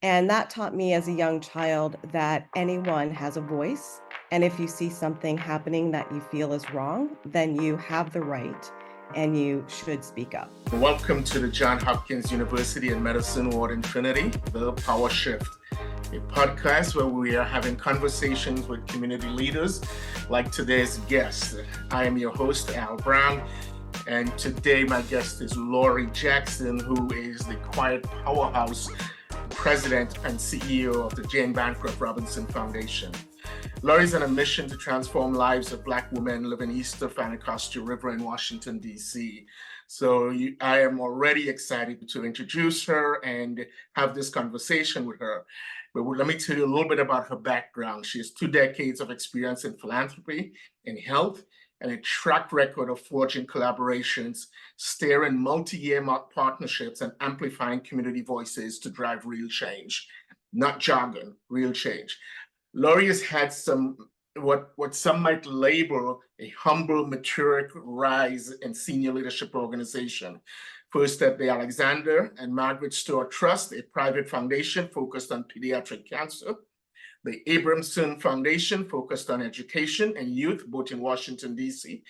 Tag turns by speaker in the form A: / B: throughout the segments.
A: And that taught me as a young child that anyone has a voice. And if you see something happening that you feel is wrong, then you have the right and you should speak up.
B: Welcome to the Johns Hopkins University in Medicine Ward Infinity, The Power Shift, a podcast where we are having conversations with community leaders like today's guest. I am your host, Al Browne, and today my guest is Lori Jackson, who is the Quiet Powerhouse President and CEO of the Jane Bancroft Robinson Foundation. Lori's on a mission to transform lives of Black women living east of Anacostia River in Washington, D.C. So I am already excited to introduce her and have this conversation with her. But let me tell you a little bit about her background. She has 2 decades of experience in philanthropy, in health, and a track record of forging collaborations, steering multi-year partnerships, and amplifying community voices to drive real change. Not jargon, real change. Lori has had what some might label a humble, meteoric rise in senior leadership organization. First at the Alexander and Margaret Stewart Trust, a private foundation focused on pediatric cancer. The Abramson Foundation focused on education and youth, both in Washington, D.C.,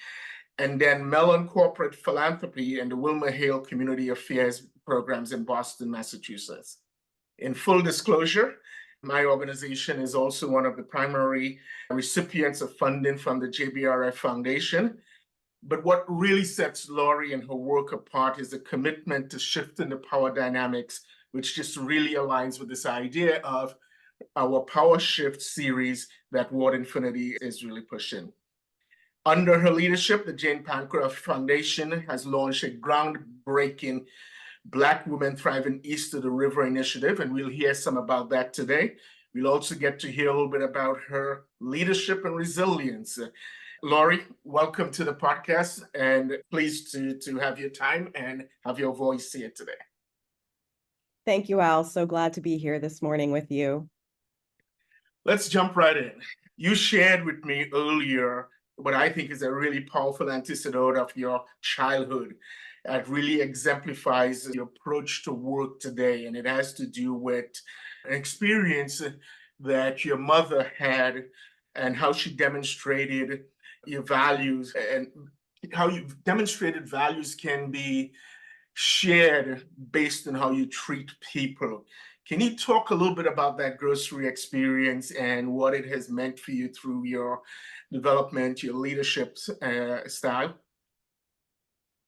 B: and then Mellon Corporate Philanthropy and the Wilmer Hale Community Affairs programs in Boston, Massachusetts. In full disclosure, my organization is also one of the primary recipients of funding from the JBRF Foundation. But what really sets Lori and her work apart is a commitment to shifting the power dynamics, which just really aligns with this idea of our Power Shift series that Ward Infinity is really pushing. Under her leadership, the Jane Bancroft Foundation has launched a groundbreaking Black Women Thriving East of the River initiative, and we'll hear some about that today. We'll also get to hear a little bit about her leadership and resilience. Lori, welcome to the podcast, and pleased to have your time and have your voice here today.
A: Thank you, Al. So glad to be here this morning with you.
B: Let's jump right in. You shared with me earlier what I think is a really powerful anecdote of your childhood. It really exemplifies your approach to work today, and it has to do with an experience that your mother had and how she demonstrated your values and how you demonstrated values can be shared based on how you treat people. Can you talk a little bit about that grocery experience and what it has meant for you through your development, your leadership style?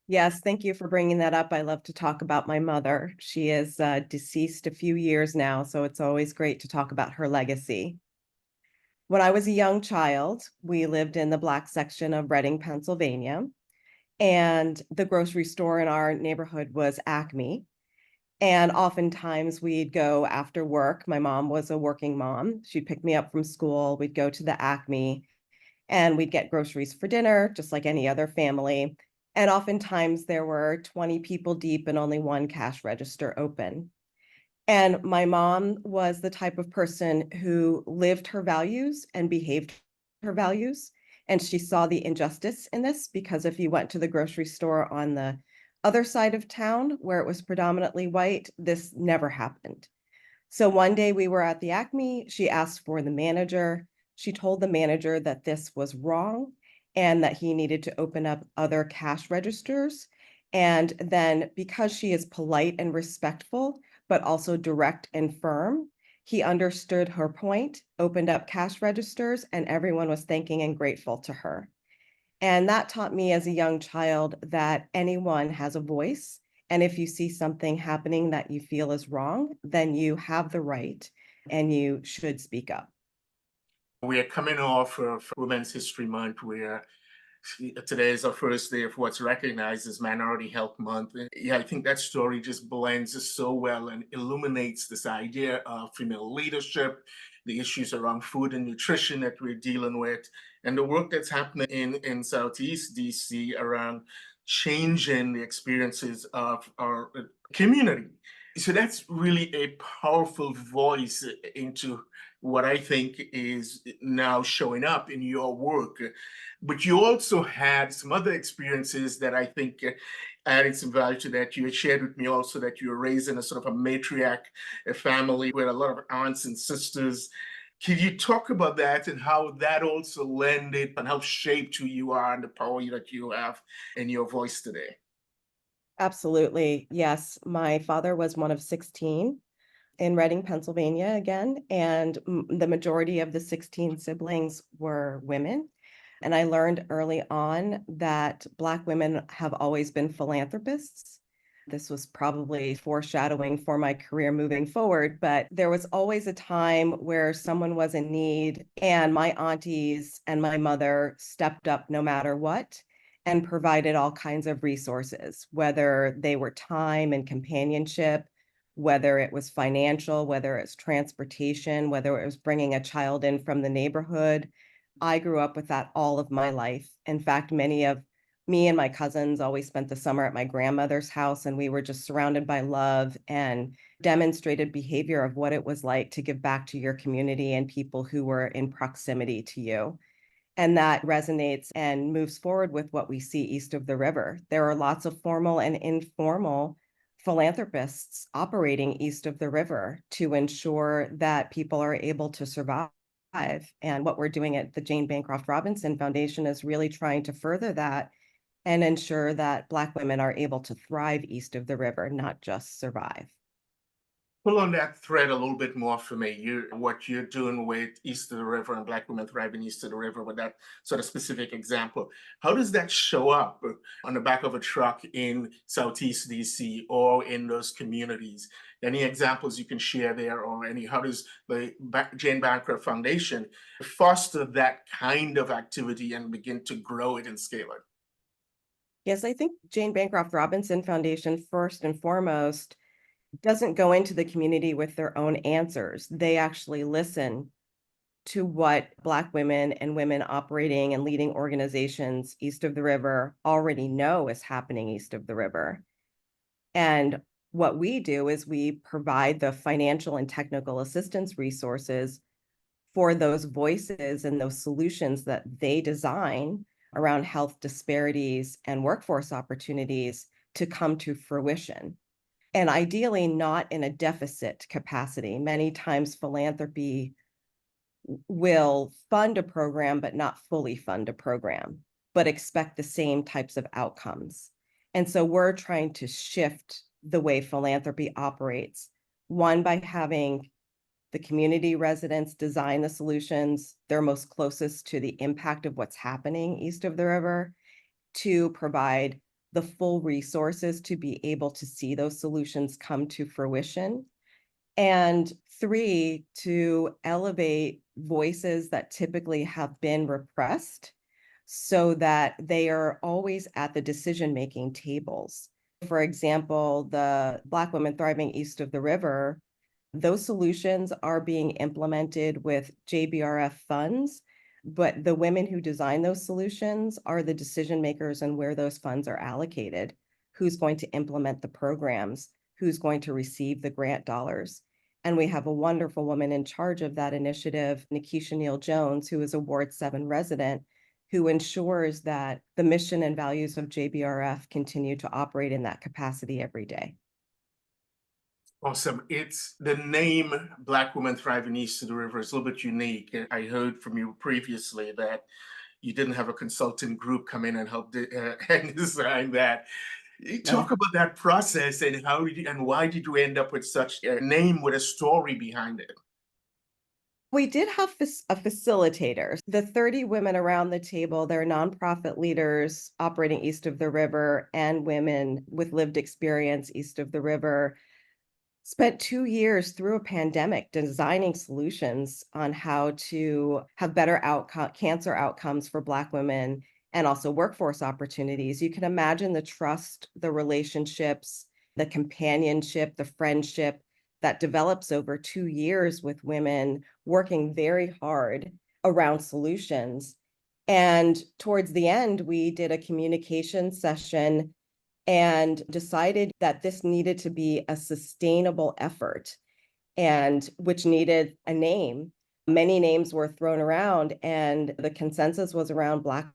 A: Yes, thank you for bringing that up. I love to talk about my mother. She is deceased a few years now, so it's always great to talk about her legacy. When I was a young child, we lived in the Black section of Reading, Pennsylvania, and the grocery store in our neighborhood was Acme. And oftentimes we'd go after work. My mom was a working mom. She'd pick me up from school. We'd go to the Acme and we'd get groceries for dinner, just like any other family. And oftentimes there were 20 people deep and only one cash register open. And my mom was the type of person who lived her values and behaved her values. And she saw the injustice in this because if you went to the grocery store on the other side of town where it was predominantly white, this never happened. So one day we were at the Acme, she asked for the manager. She told the manager that this was wrong and that he needed to open up other cash registers. And then because she is polite and respectful, but also direct and firm, he understood her point, opened up cash registers, and everyone was thanking and grateful to her. And that taught me as a young child that anyone has a voice. And if you see something happening that you feel is wrong, then you have the right and you should speak up.
B: We are coming off of Women's History Month, where today is our first day of what's recognized as Minority Health Month. Yeah, I think that story just blends so well and illuminates this idea of female leadership, the issues around food and nutrition that we're dealing with, and the work that's happening in Southeast DC around changing the experiences of our community. So that's really a powerful voice into what I think is now showing up in your work. But you also had some other experiences that I think adding some value to that. You had shared with me also that you were raised in a sort of a matriarch a family with a lot of aunts and sisters. Can you talk about that and how that also lended and helped shape who you are and the power that you have in your voice today?
A: Absolutely. Yes. My father was one of 16 in Reading, Pennsylvania again, and the majority of the 16 siblings were women. And I learned early on that Black women have always been philanthropists. This was probably foreshadowing for my career moving forward, but there was always a time where someone was in need, and my aunties and my mother stepped up no matter what and provided all kinds of resources, whether they were time and companionship, whether it was financial, whether it's transportation, whether it was bringing a child in from the neighborhood. I grew up with that all of my life. In fact, many of me and my cousins always spent the summer at my grandmother's house, and we were just surrounded by love and demonstrated behavior of what it was like to give back to your community and people who were in proximity to you. And that resonates and moves forward with what we see east of the river. There are lots of formal and informal philanthropists operating east of the river to ensure that people are able to survive. And what we're doing at the Jane Bancroft Robinson Foundation is really trying to further that and ensure that Black women are able to thrive east of the river, not just survive.
B: Pull on that thread a little bit more for me. What you're doing with East of the River and Black women thriving east of the river with that sort of specific example. How does that show up on the back of a truck in Southeast DC or in those communities? Any examples you can share there, or any? How does the Jane Bancroft Foundation foster that kind of activity and begin to grow it and scale it?
A: Yes, I think Jane Bancroft Robinson Foundation, first and foremost, doesn't go into the community with their own answers. They actually listen to what Black women and women operating and leading organizations east of the river already know is happening east of the river. And what we do is we provide the financial and technical assistance resources for those voices and those solutions that they design around health disparities and workforce opportunities to come to fruition. And ideally, not in a deficit capacity. Many times, philanthropy will fund a program, but not fully fund a program, but expect the same types of outcomes. And so we're trying to shift the way philanthropy operates, one, by having the community residents design the solutions they're most closest to the impact of what's happening east of the river, to provide the full resources to be able to see those solutions come to fruition. And three, to elevate voices that typically have been repressed so that they are always at the decision-making tables. For example, the Black women thriving east of the river, those solutions are being implemented with JBRF funds, but the women who design those solutions are the decision makers and where those funds are allocated, who's going to implement the programs, who's going to receive the grant dollars. And we have a wonderful woman in charge of that initiative, Nikisha Neal Jones, who is a Ward 7 resident, who ensures that the mission and values of JBRF continue to operate in that capacity every day.
B: Awesome. It's the name Black Women Thriving East of the River is a little bit unique. I heard from you previously that you didn't have a consulting group come in and help and design that. Talk about that process and and why did you end up with such a name with a story behind it?
A: We did have a facilitator. The 30 women around the table, they're nonprofit leaders operating east of the river and women with lived experience east of the river, spent 2 years through a pandemic designing solutions on how to have better cancer outcomes for Black women and also workforce opportunities. You can imagine the trust, the relationships, the companionship, the friendship that develops over 2 years with women working very hard around solutions. And towards the end, we did a communication session and decided that this needed to be a sustainable effort, and which needed a name. Many names were thrown around, and the consensus was around Black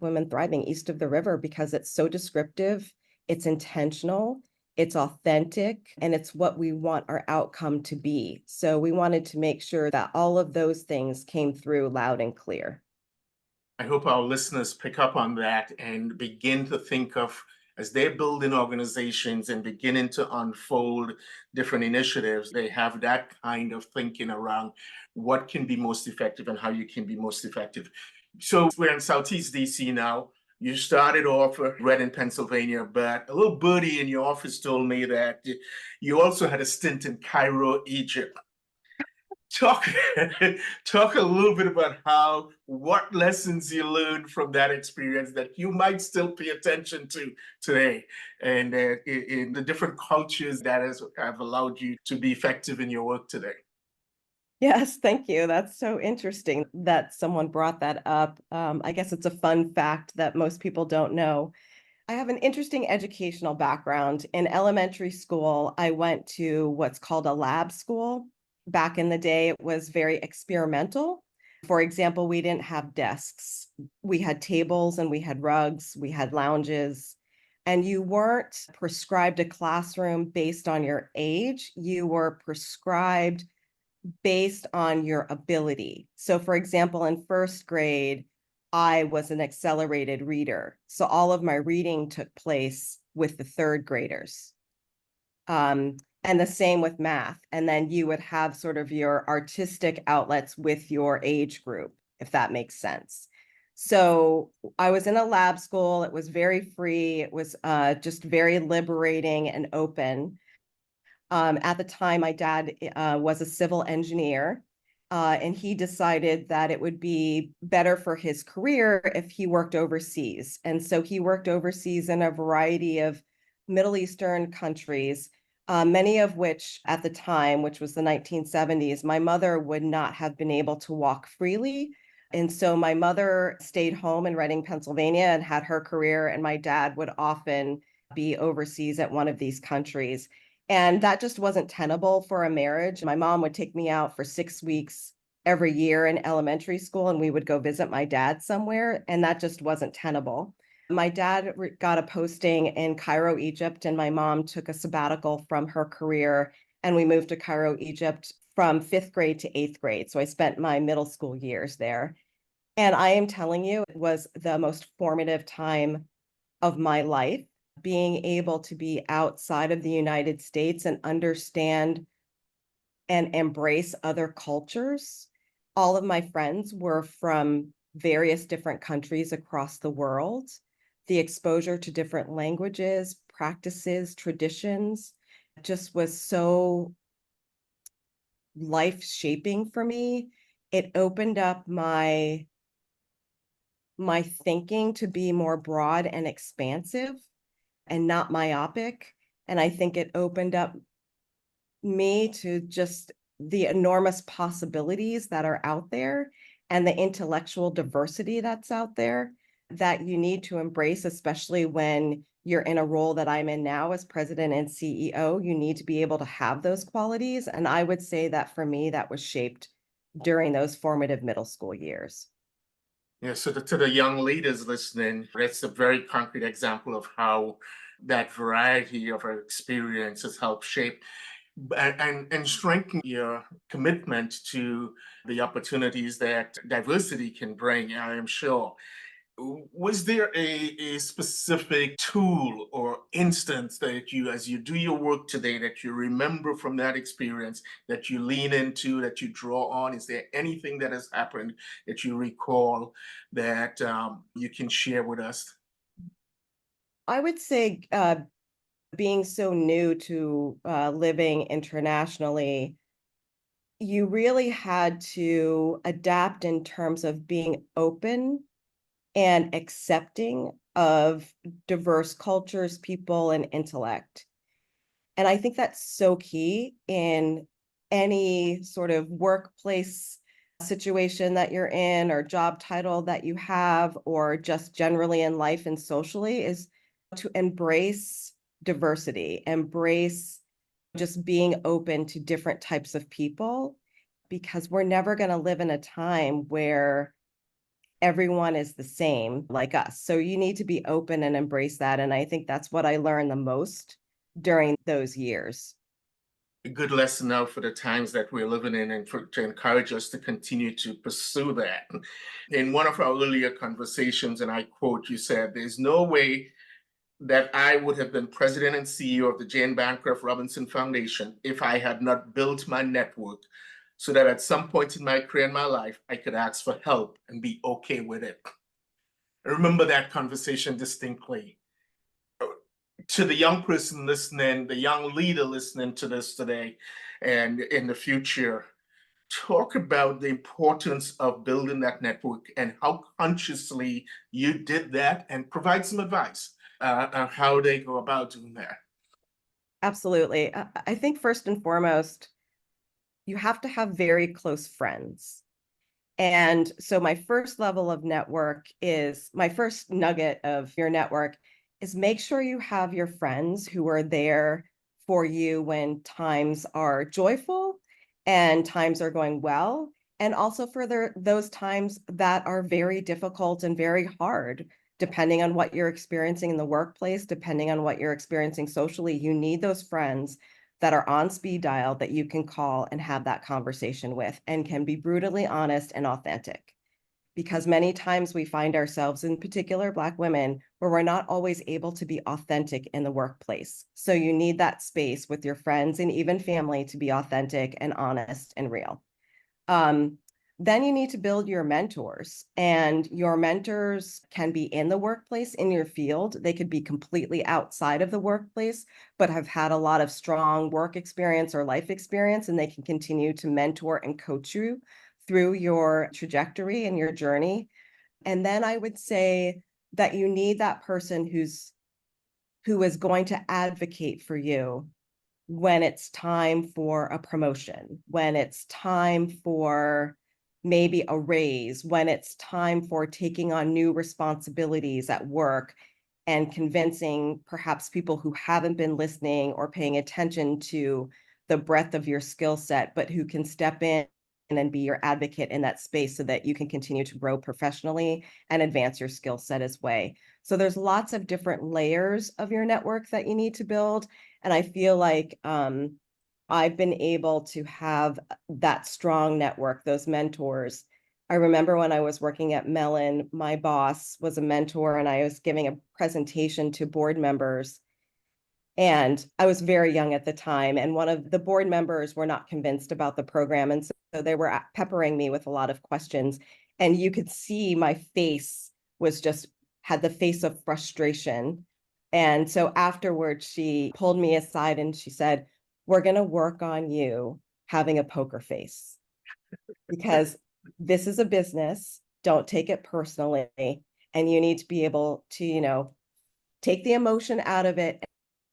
A: women thriving east of the river because it's so descriptive. it's intentional, it's authentic, and it's what we want our outcome to be. So we wanted to make sure that all of those things came through loud and clear.
B: I hope our listeners pick up on that and begin to think of, as they're building organizations and beginning to unfold different initiatives, they have that kind of thinking around what can be most effective and how you can be most effective. So we're in Southeast DC now. You started off Reading, Pennsylvania, but a little birdie in your office told me that you also had a stint in Cairo, Egypt. Talk talk a little bit about what lessons you learned from that experience that you might still pay attention to today, and in the different cultures that have allowed you to be effective in your work today.
A: Yes, thank you. That's so interesting that someone brought that up. I guess it's a fun fact that most people don't know. I have an interesting educational background. In elementary school, I went to what's called a lab school. Back in the day, it was very experimental. For example, we didn't have desks. We had tables and we had rugs, we had lounges, and you weren't prescribed a classroom based on your age. You were prescribed based on your ability. So, for example, in first grade, I was an accelerated reader. So all of my reading took place with the third graders. And the same with math. And then you would have sort of your artistic outlets with your age group, if that makes sense. So I was in a lab school. It was very free. It was just very liberating and open. At the time, my dad was a civil engineer, and he decided that it would be better for his career if he worked overseas. And so he worked overseas in a variety of Middle Eastern countries, many of which at the time, which was the 1970s, my mother would not have been able to walk freely. And so my mother stayed home in Reading, Pennsylvania, and had her career, and my dad would often be overseas at one of these countries. And that just wasn't tenable for a marriage. My mom would take me out for 6 weeks every year in elementary school, and we would go visit my dad somewhere. And that just wasn't tenable. My dad got a posting in Cairo, Egypt, and my mom took a sabbatical from her career. And we moved to Cairo, Egypt from 5th grade to 8th grade. So I spent my middle school years there. And I am telling you, it was the most formative time of my life, being able to be outside of the United States and understand and embrace other cultures. All of my friends were from various different countries across the world. The exposure to different languages, practices, traditions just was so life shaping for me. It opened up my thinking to be more broad and expansive and not myopic. And I think it opened up me to just the enormous possibilities that are out there and the intellectual diversity that's out there that you need to embrace, especially when you're in a role that I'm in now as president and CEO. You need to be able to have those qualities. And I would say that for me, that was shaped during those formative middle school years.
B: Yeah, so to the young leaders listening, that's a very concrete example of how that variety of experiences help shape and strengthen your commitment to the opportunities that diversity can bring, I am sure. Was there a specific tool or instance that you, as you do your work today, that you remember from that experience, that you lean into, that you draw on? Is there anything that has happened that you recall that you can share with us?
A: I would say being so new to living internationally, you really had to adapt in terms of being open and accepting of diverse cultures, people, and intellect. And I think that's so key in any sort of workplace situation that you're in, or job title that you have, or just generally in life and socially, is to embrace diversity, embrace just being open to different types of people, because we're never going to live in a time where everyone is the same like us. So you need to be open and embrace that. And I think that's what I learned the most during those years.
B: A good lesson now for the times that we're living in and to encourage us to continue to pursue that. In one of our earlier conversations, and I quote, you said, "There's no way that I would have been president and CEO of the Jane Bancroft Robinson Foundation if I had not built my network so that at some point in my career and my life, I could ask for help and be okay with it." I remember that conversation distinctly. To the young person listening, the young leader listening to this today and in the future, talk about the importance of building that network and how consciously you did that, and provide some advice on how they go about doing that.
A: Absolutely. I think first and foremost, you have to have very close friends. And so my first level of network is my first nugget of your network is make sure you have your friends who are there for you when times are joyful and times are going well. And also for those times that are very difficult and very hard, depending on what you're experiencing in the workplace, depending on what you're experiencing socially, you need those friends that are on speed dial that you can call and have that conversation with and can be brutally honest and authentic. Because many times we find ourselves, in particular Black women, where we're not always able to be authentic in the workplace. So you need that space with your friends and even family to be authentic and honest and real. Um, then you need to build your mentors, and your mentors can be in the workplace in your field. They could be completely outside of the workplace, but have had a lot of strong work experience or life experience, and they can continue to mentor and coach you through your trajectory and your journey. And then I would say that you need that person who is going to advocate for you when it's time for a promotion, when it's time for maybe a raise, when it's time for taking on new responsibilities at work, and convincing perhaps people who haven't been listening or paying attention to the breadth of your skill set, but who can step in and be your advocate in that space so that you can continue to grow professionally and advance your skill set as way. So there's lots of different layers of your network that you need to build. And I feel like I've been able to have that strong network, those mentors. I remember when I was working at Mellon, my boss was a mentor and I was giving a presentation to board members. And I was very young at the time, and one of the board members were not convinced about the program. And so they were peppering me with a lot of questions. And you could see my face was just had the face of frustration. And so afterwards, she pulled me aside and she said, "We're going to work on you having a poker face because this is a business. Don't take it personally. And you need to be able to, take the emotion out of it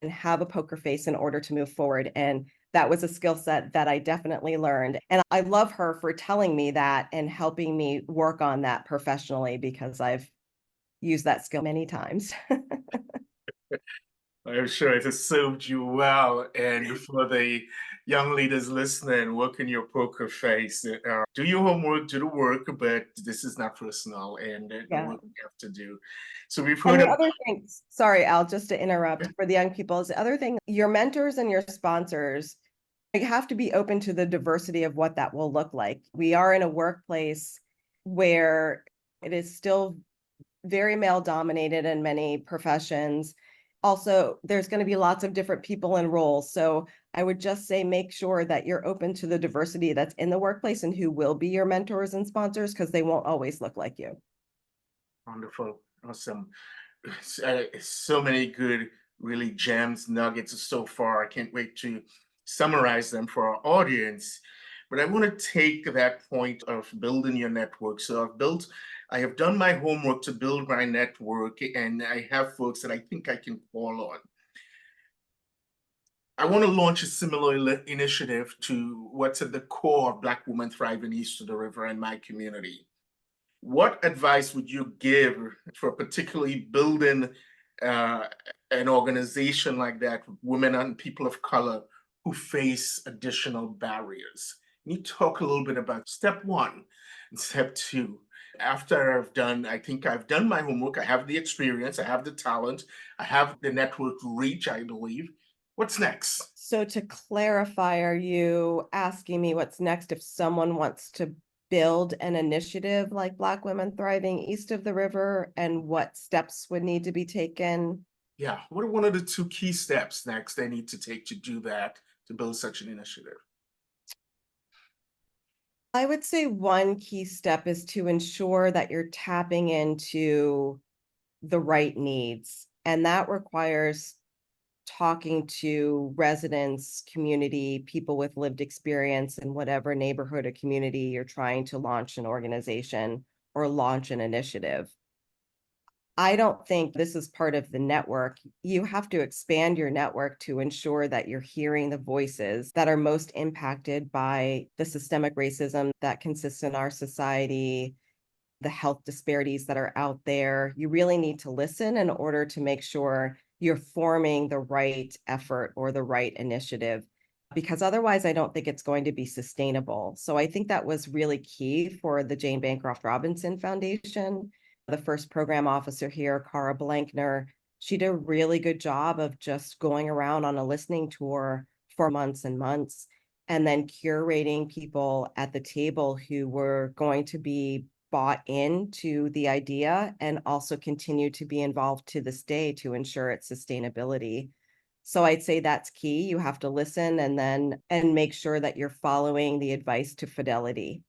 A: and have a poker face in order to move forward." And that was a skill set that I definitely learned. And I love her for telling me that and helping me work on that professionally because I've used that skill many times.
B: I'm sure it has served you well. And for the young leaders listening, work in your poker face. Do your homework, do the work, but this is not personal, and the
A: Yeah.
B: work we have to do. So we've
A: And
B: heard
A: the
B: about.
A: other thing, sorry, Al, just to interrupt for the young people, is the other thing, your mentors and your sponsors, you have to be open to the diversity of what that will look like. We are in a workplace where it is still very male dominated in many professions. Also, there's going to be lots of different people in roles. So I would just say make sure that you're open to the diversity that's in the workplace and who will be your mentors and sponsors, because they won't always look like you.
B: Wonderful. Awesome. So many good, really gems, nuggets so far. I can't wait to summarize them for our audience. But I want to take that point of building your network. So I have done my homework to build my network, and I have folks that I think I can call on. I want to launch a similar initiative to what's at the core of Black Women Thriving East of the River in my community. What advice would you give for particularly building uh, an organization like that, women and people of color who face additional barriers? Can you talk a little bit about step one and step two After I think I've done my homework. I have the experience, I have the talent, I have the network reach, I believe. What's next?
A: So to clarify, are you asking me what's next if someone wants to build an initiative like Black Women Thriving East of the River and what steps would need to be taken?
B: Yeah. What are one of the two key steps next they need to take to do that, to build such an initiative?
A: I would say one key step is to ensure that you're tapping into the right needs. And that requires talking to residents, community, people with lived experience in whatever neighborhood or community you're trying to launch an organization or launch an initiative. I don't think this is part of the network. You have to expand your network to ensure that you're hearing the voices that are most impacted by the systemic racism that consists in our society, the health disparities that are out there. You really need to listen in order to make sure you're forming the right effort or the right initiative, because otherwise I don't think it's going to be sustainable. So I think that was really key for the Jane Bancroft Robinson Foundation. The first program officer here, Cara Blankner, she did a really good job of just going around on a listening tour for months and months, and then curating people at the table who were going to be bought into the idea and also continue to be involved to this day to ensure its sustainability. So I'd say that's key. You have to listen and make sure that you're following the advice to fidelity.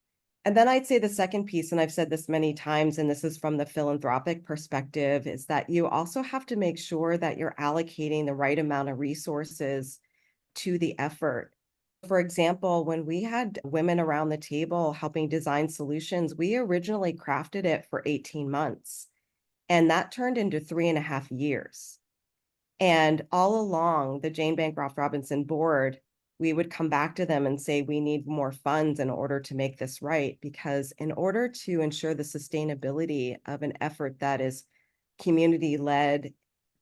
A: And then I'd say the second piece, and I've said this many times, and this is from the philanthropic perspective, is that you also have to make sure that you're allocating the right amount of resources to the effort. For example, when we had women around the table helping design solutions, we originally crafted it for 18 months, and that turned into 3.5 years. And all along the Jane Bancroft Robinson board, we would come back to them and say, we need more funds in order to make this right. Because in order to ensure the sustainability of an effort that is community led,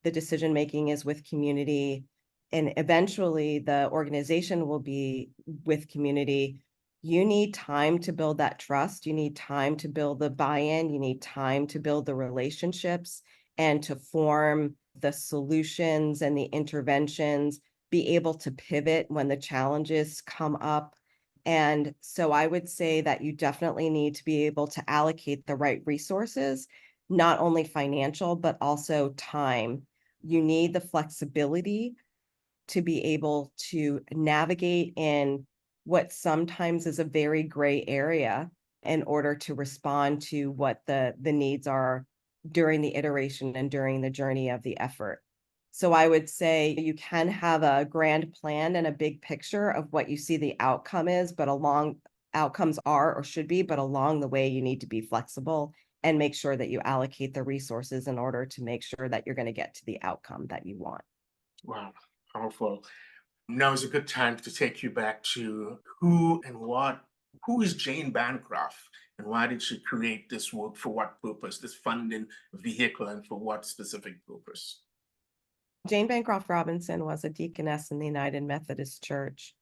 A: the decision making is with community, and eventually the organization will be with community. You need time to build that trust. You need time to build the buy-in. You need time to build the relationships and to form the solutions and the interventions, be able to pivot when the challenges come up. And so I would say that you definitely need to be able to allocate the right resources, not only financial, but also time. You need the flexibility to be able to navigate in what sometimes is a very gray area in order to respond to what the needs are during the iteration and during the journey of the effort. So I would say you can have a grand plan and a big picture of what you see the outcome is, but along outcomes are or should be, but along the way you need to be flexible and make sure that you allocate the resources in order to make sure that you're going to get to the outcome that you want.
B: Wow, powerful. Now is a good time to take you back to who is Jane Bancroft and why did she create this work, for what purpose, this funding vehicle, and for what specific purpose?
A: Jane Bancroft Robinson was a deaconess in the United Methodist Church,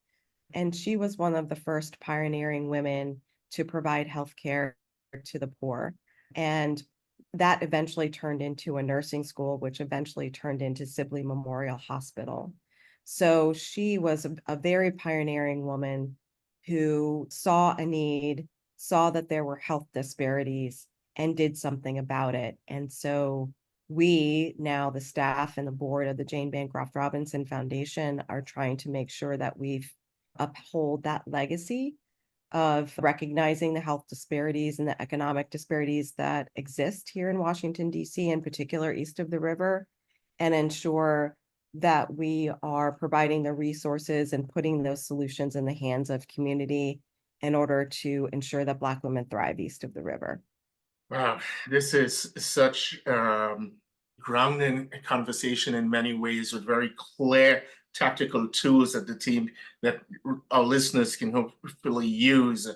A: and she was one of the first pioneering women to provide health care to the poor. And that eventually turned into a nursing school, which eventually turned into Sibley Memorial Hospital. So she was a very pioneering woman who saw a need, saw that there were health disparities, and did something about it. And so we now, the staff and the board of the Jane Bancroft Robinson Foundation, are trying to make sure that we've uphold that legacy of recognizing the health disparities and the economic disparities that exist here in Washington, D.C., in particular east of the river, and ensure that we are providing the resources and putting those solutions in the hands of community in order to ensure that Black women thrive east of the river.
B: Wow, this is such grounding conversation in many ways, with very clear tactical tools that the team, that our listeners can hopefully use.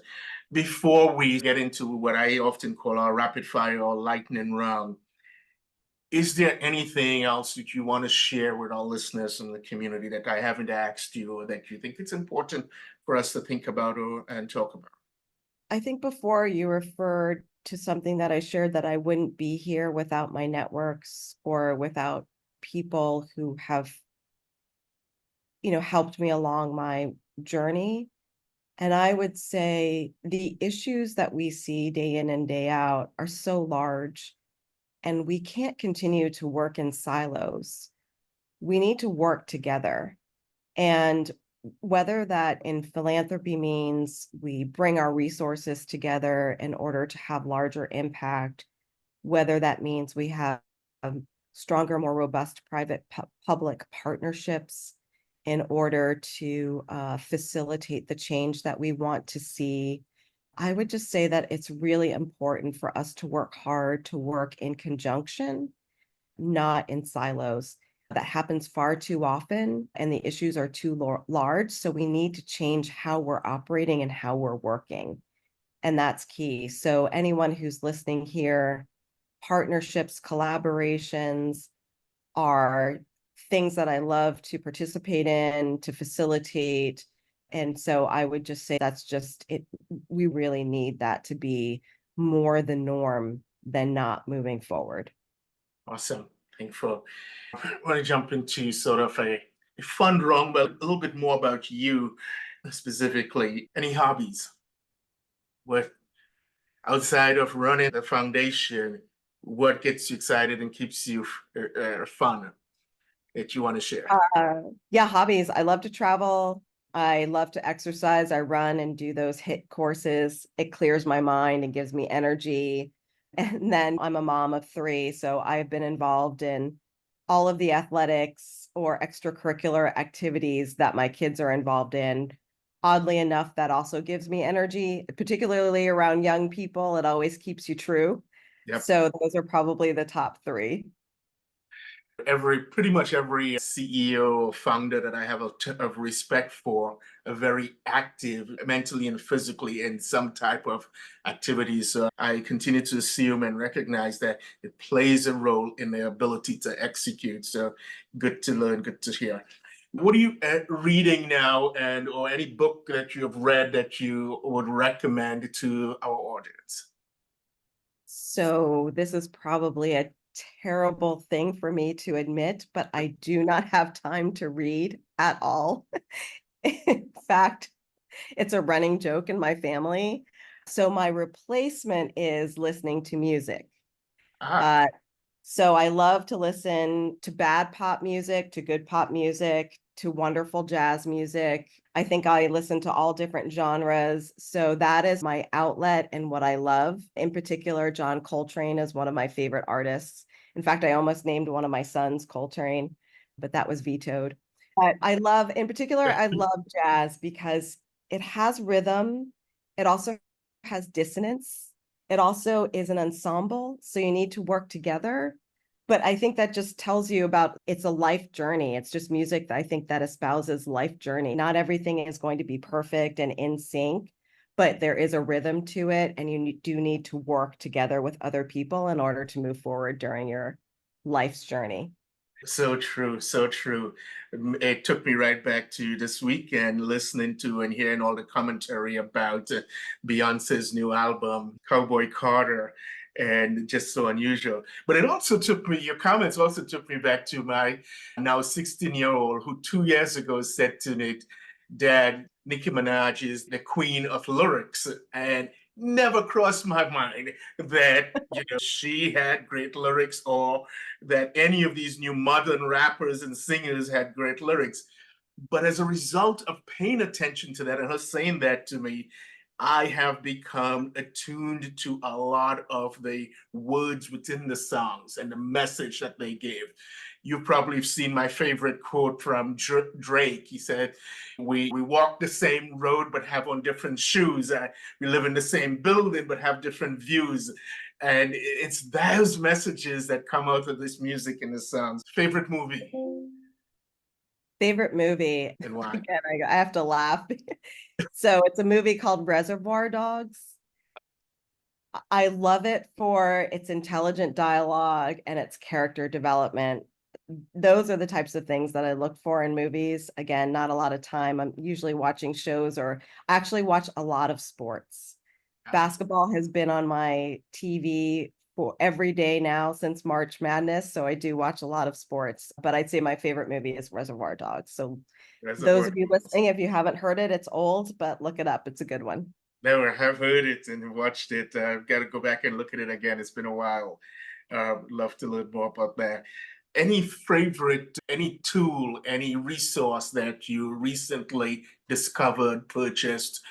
B: Before we get into what I often call our rapid fire or lightning round, is there anything else that you want to share with our listeners and the community that I haven't asked you, or that you think it's important for us to think about and talk about?
A: I think before you referred to something that I shared, that I wouldn't be here without my networks or without people who have, helped me along my journey. And I would say the issues that we see day in and day out are so large, and we can't continue to work in silos. We need to work together. And whether that in philanthropy means we bring our resources together in order to have larger impact, whether that means we have stronger, more robust public partnerships in order to facilitate the change that we want to see. I would just say that it's really important for us to work hard, to work in conjunction, not in silos. That happens far too often, and the issues are too large. So we need to change how we're operating and how we're working. And that's key. So anyone who's listening here, partnerships, collaborations are things that I love to participate in, to facilitate. And so I would just say that's just it. We really need that to be more the norm than not moving forward.
B: Awesome. Thankful. I want to jump into sort of a fun run, but a little bit more about you specifically. Any hobbies? What outside of running the foundation, what gets you excited and keeps you fun that you want to share?
A: Yeah, hobbies. I love to travel. I love to exercise. I run and do those HIIT courses. It clears my mind and gives me energy. And then I'm a mom of three, so I've been involved in all of the athletics or extracurricular activities that my kids are involved in. Oddly enough, that also gives me energy, particularly around young people. It always keeps you true.
B: Yep.
A: So those are probably the top three.
B: Pretty much every CEO or founder that I have of respect for are very active mentally and physically in some type of activity. So I continue to assume and recognize that it plays a role in their ability to execute. So good to learn, good to hear. What are you reading now, and or any book that you have read that you would recommend to our audience?
A: So this is probably a terrible thing for me to admit, but I do not have time to read at all. In fact, it's a running joke in my family. So my replacement is listening to music.
B: Ah,
A: Uh, so I love to listen to bad pop music, to good pop music, to wonderful jazz music. I think I listen to all different genres. So that is my outlet and what I love. In particular, John Coltrane is one of my favorite artists. In fact, I almost named one of my sons Coltrane, but that was vetoed. But in particular, I love jazz because it has rhythm. It also has dissonance. It also is an ensemble, so you need to work together. But I think that just tells you about it's a life journey. It's just music that I think that espouses life journey. Not everything is going to be perfect and in sync, but there is a rhythm to it, and you do need to work together with other people in order to move forward during your life's journey.
B: so true, so true. It took me right back to this weekend listening to and hearing all the commentary about Beyonce's new album, Cowboy Carter, and just so unusual. But it also took me, your comments also took me back to my now 16-year-old who 2 years ago said to me, Dad, Nicki Minaj is the queen of lyrics. And never crossed my mind that she had great lyrics or that any of these new modern rappers and singers had great lyrics. But as a result of paying attention to that and her saying that to me, I have become attuned to a lot of the words within the songs and the message that they give. You probably have seen my favorite quote from Drake. He said, we walk the same road but have on different shoes. We live in the same building but have different views. And it's those messages that come out of this music and the songs. Favorite movie
A: Favorite movie.
B: and why?
A: Again, I have to laugh. So it's a movie called Reservoir Dogs. I love it for its intelligent dialogue and its character development. Those are the types of things that I look for in movies. Again, not a lot of time. I'm usually watching shows, or I actually watch a lot of sports. Basketball has been on my TV for every day now since March Madness. So I do watch a lot of sports, but I'd say my favorite movie is Reservoir Dogs. So those
B: Reservoir
A: of you
B: Dogs.
A: listening, if you haven't heard it, it's old, but look it up. It's a good one.
B: Never have heard it and watched it. I've got to go back and look at it again. It's been a while. Love to learn more about that. Any favorite, any tool, any resource that you recently discovered, purchased,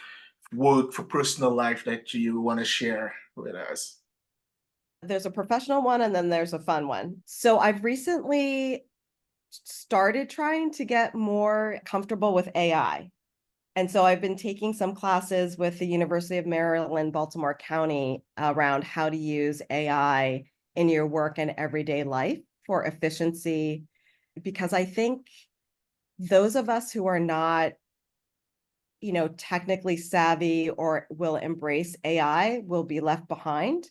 B: work for personal life that you want to share with us?
A: There's a professional one and then there's a fun one. So I've recently started trying to get more comfortable with AI. And so I've been taking some classes with the University of Maryland, Baltimore County around how to use AI in your work and everyday life for efficiency. Because I think those of us who are not, technically savvy or will embrace AI will be left behind.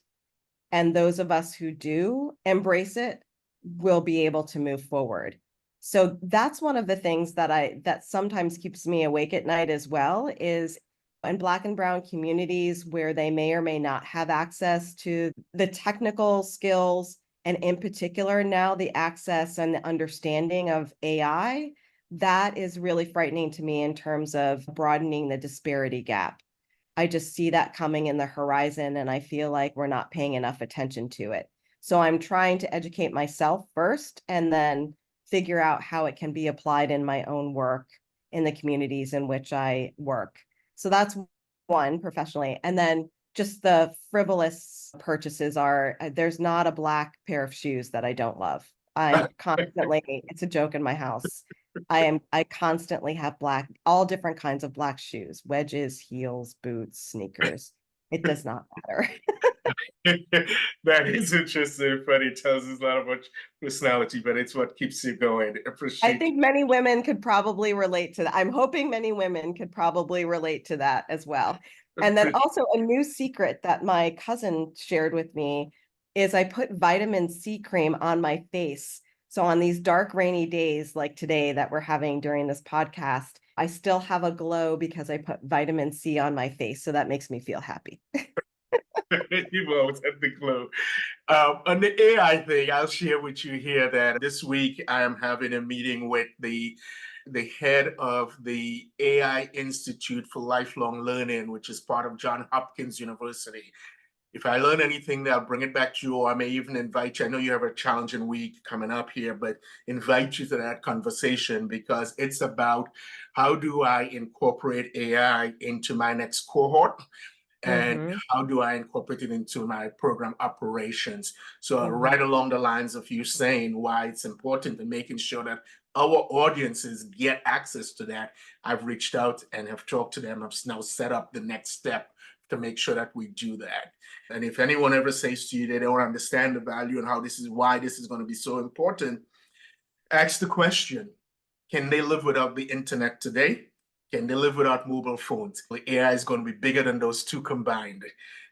A: And those of us who do embrace it will be able to move forward. So that's one of the things that sometimes keeps me awake at night as well, is in Black and Brown communities where they may or may not have access to the technical skills, and in particular now the access and the understanding of AI. That is really frightening to me in terms of broadening the disparity gap. I just see that coming in the horizon, and I feel like we're not paying enough attention to it. So I'm trying to educate myself first and then figure out how it can be applied in my own work in the communities in which I work. So that's one professionally. And then just the frivolous purchases are there's not a black pair of shoes that I don't love. I'm constantly, it's a joke in my house. I constantly have all different kinds of black shoes, wedges, heels, boots, sneakers. It does not matter.
B: That is interesting and funny. It tells us a lot about personality, but it's what keeps you going.
A: I
B: Appreciate
A: think many women could probably relate to that. I'm hoping many women could probably relate to that as well. And then
B: you.
A: also a new secret that my cousin shared with me is I put vitamin C cream on my face. So on these dark, rainy days like today that we're having during this podcast, I still have a glow because I put vitamin C on my face. So that makes me feel happy.
B: You've always had the clue. On the AI thing, I'll share with you here that this week I am having a meeting with the head of the AI Institute for Lifelong Learning, which is part of Johns Hopkins University. If I learn anything, I'll bring it back to you, or I may even invite you. I know you have a challenging week coming up here, but invite you to that conversation because it's about how do I incorporate AI into my next cohort, and
A: Mm-hmm,
B: how do I incorporate it into my program operations? So
A: mm-hmm,
B: right along the lines of you saying why it's important and making sure that our audiences get access to that, I've reached out and have talked to them. I've now set up the next step to make sure that we do that. And if anyone ever says to you they don't understand the value and how this is why this is going to be so important, ask the question, can they live without the internet today? Can they live without mobile phones? The AI is going to be bigger than those two combined.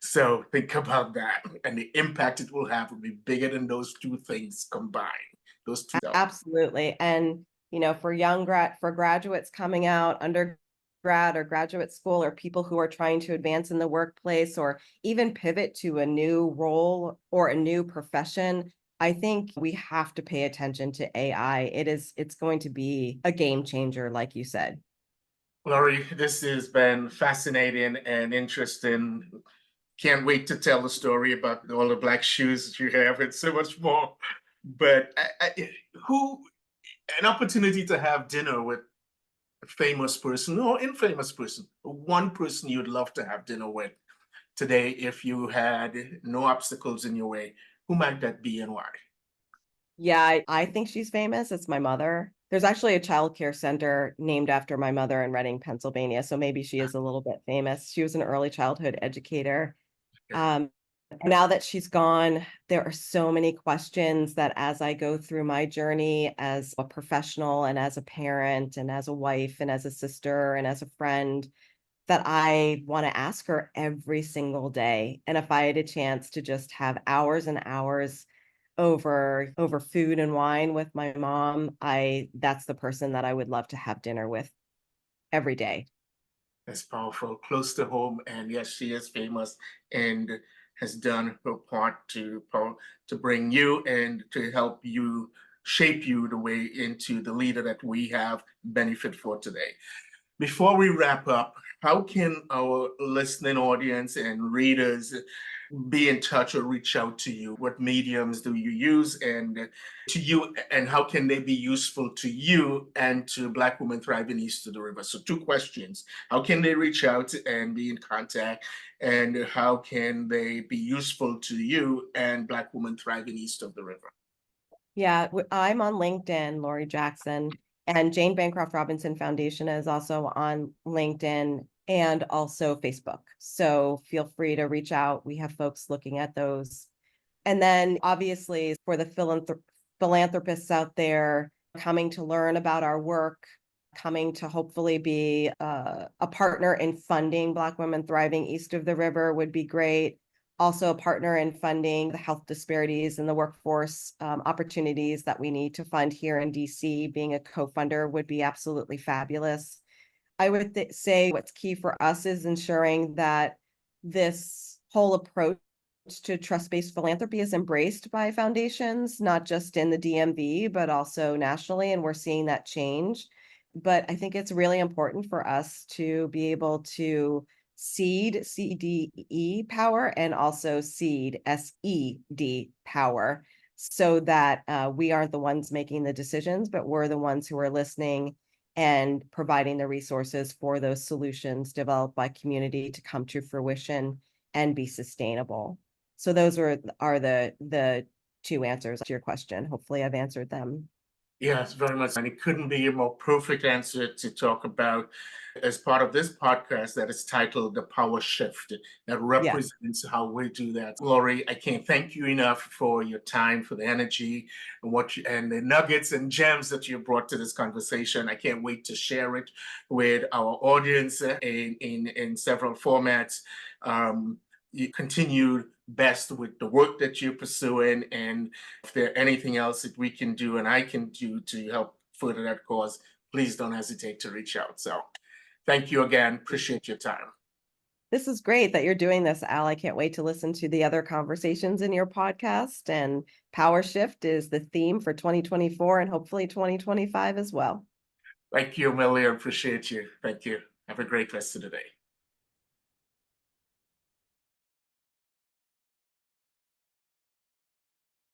B: So think about that. And the impact it will have will be bigger than those two things combined. Those two.
A: absolutely. And for for graduates coming out, undergrad or graduate school, or people who are trying to advance in the workplace or even pivot to a new role or a new profession, I think we have to pay attention to AI. It's going to be a game changer, like you said.
B: Laurie, this has been fascinating and interesting. Can't wait to tell the story about all the black shoes that you have and so much more. But who, an opportunity to have dinner with a famous person or infamous person, one person you'd love to have dinner with today if you had no obstacles in your way, who might that be and why?
A: Yeah, I think she's famous. It's my mother. There's actually a child care center named after my mother in Reading, Pennsylvania. So maybe she is a little bit famous. She was an early childhood educator. Now that she's gone, there are so many questions that as I go through my journey as a professional and as a parent and as a wife and as a sister and as a friend, that I want to ask her every single day. And if I had a chance to just have hours and hours over food and wine with my mom, that's the person that I would love to have dinner with every day.
B: That's powerful, close to home, and yes, she is famous and has done her part to bring you and to help you shape you the way into the leader that we have benefit for today. Before we wrap up, how can our listening audience and readers be in touch or reach out to you? What mediums do you use and to you, and how can they be useful to you and to Black Women Thriving East of the River? So, two questions. How can they reach out and be in contact? And how can they be useful to you and Black Women Thriving East of the River?
A: Yeah, I'm on LinkedIn, Lori Jackson, and Jane Bancroft Robinson Foundation is also on LinkedIn and also Facebook. So feel free to reach out. We have folks looking at those. And then obviously for the philanthropists out there coming to learn about our work, coming to hopefully be a partner in funding Black Women Thriving East of the River would be great. Also a partner in funding the health disparities and the workforce opportunities that we need to fund here in DC. Being a co-funder would be absolutely fabulous. I would say what's key for us is ensuring that this whole approach to trust-based philanthropy is embraced by foundations, not just in the DMV, but also nationally, and we're seeing that change. But I think it's really important for us to be able to seed CDE power and also seed SED power so that we aren't the ones making the decisions, but we're the ones who are listening and providing the resources for those solutions developed by community to come to fruition and be sustainable. So those are the two answers to your question. Hopefully I've answered them.
B: Yes, very much. And it couldn't be a more perfect answer to talk about as part of this podcast that is titled The Power Shift, that
A: Yes.
B: represents how we do that. Lori, I can't thank you enough for your time, for the energy, and and the nuggets and gems that you brought to this conversation. I can't wait to share it with our audience in several formats. You continue best with the work that you're pursuing, and if there's anything else that we can do and I can do to help further that cause, please don't hesitate to reach out. So thank you again. Appreciate your time.
A: This is great that you're doing this, Al. I can't wait to listen to the other conversations in your podcast. And Power Shift is the theme for 2024 and hopefully 2025 as well.
B: Thank you, Amelia. Appreciate you. Thank you. Have a great rest of the day.